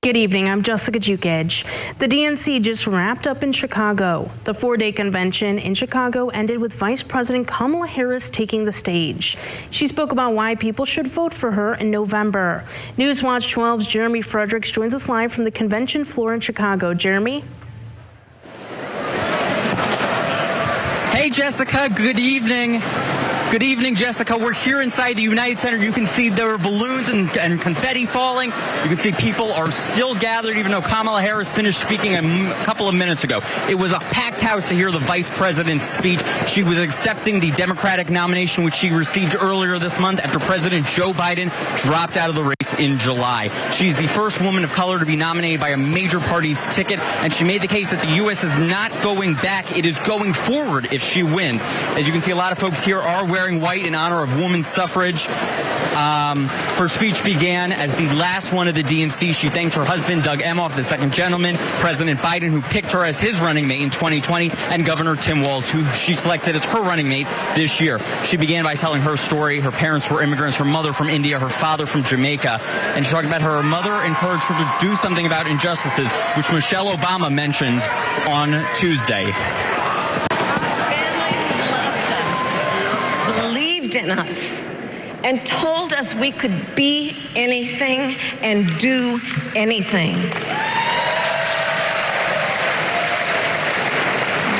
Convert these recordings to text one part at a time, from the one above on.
Good evening, I'm Jessica Jukic. The DNC just wrapped up in Chicago. The four-day convention in Chicago ended with Vice President Kamala Harris taking the stage. She spoke about why people should vote for her in November. Newswatch 12's Jeremy Fredricks joins us live from the convention floor in Chicago. Jeremy? Hey, Jessica, good evening. Good evening, Jessica. We're here inside the United Center. You can see there are balloons and confetti falling. You can see people are still gathered, even though Kamala Harris finished speaking a couple of minutes ago. It was a packed house to hear the vice president's speech. She was accepting the Democratic nomination, which she received earlier this month after President Joe Biden dropped out of the race in July. She's the first woman of color to be nominated by a major party's ticket, and she made the case that the U.S. is not going back. It is going forward if she wins. As you can see, a lot of folks here are wearing white in honor of women's suffrage. Her speech began as the last one of the DNC. She thanked her husband, Doug Emhoff, the second gentleman, President Biden, who picked her as his running mate in 2020, and Governor Tim Walz, who she selected as her running mate this year. She began by telling her story. Her parents were immigrants, her mother from India, her father from Jamaica. And she talked about her mother encouraged her to do something about injustices, which Michelle Obama mentioned on Tuesday. Believed in us and told us we could be anything and do anything.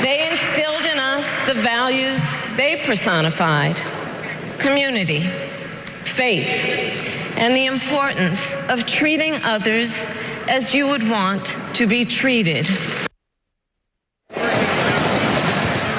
They instilled in us the values they personified: community, faith, and the importance of treating others as you would want to be treated.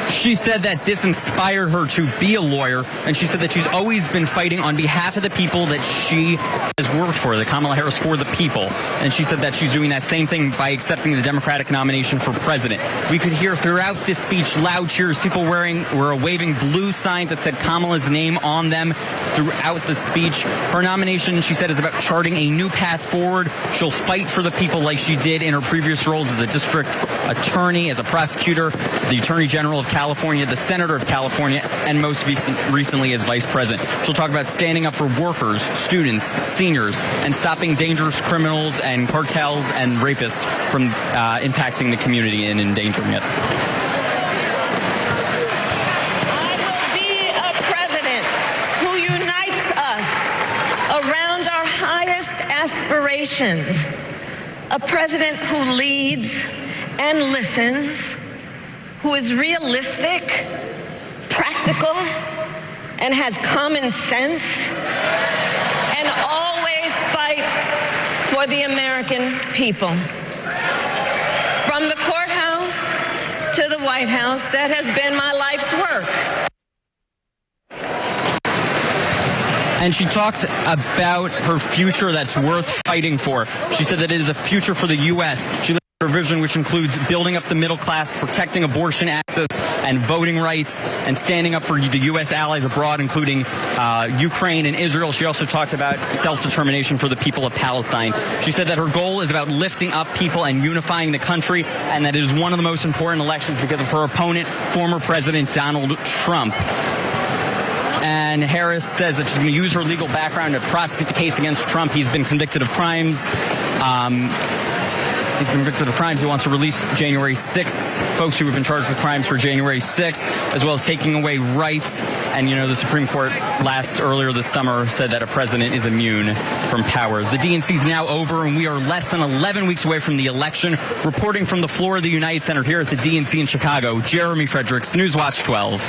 She said that this inspired her to be a lawyer, and she said that she's always been fighting on behalf of the people that she has worked for, the Kamala Harris for the people. And she said that she's doing that same thing by accepting the Democratic nomination for president. We could hear throughout this speech loud cheers, people were waving blue signs that said Kamala's name on them throughout the speech. Her nomination, she said, is about charting a new path forward. She'll fight for the people like she did in her previous roles as a district attorney, as a prosecutor, the Attorney General of California, the Senator of California, and most recently as Vice President. She'll talk about standing up for workers, students, seniors, and stopping dangerous criminals and cartels and rapists from impacting the community and endangering it. I will be a president who unites us around our highest aspirations. A president who leads and listens, who is realistic, practical, and has common sense, and always fights for the American people. From the courthouse to the White House, that has been my life's work. And she talked about her future that's worth fighting for. She said that it is a future for the U.S. She her vision, which includes building up the middle class, protecting abortion access and voting rights, and standing up for the U.S. allies abroad, including Ukraine and Israel. She also talked about self-determination for the people of Palestine. She said that her goal is about lifting up people and unifying the country, and that it is one of the most important elections because of her opponent, former President Donald Trump. And Harris says that she's going to use her legal background to prosecute the case against Trump. He's been convicted of crimes. He's been convicted of crimes. He wants to release January 6th, folks who have been charged with crimes for January 6th, as well as taking away rights. And, you know, the Supreme Court earlier this summer said that a president is immune from power. The DNC is now over, and we are less than 11 weeks away from the election. Reporting from the floor of the United Center here at the DNC in Chicago, Jeremy Fredricks, Newswatch 12.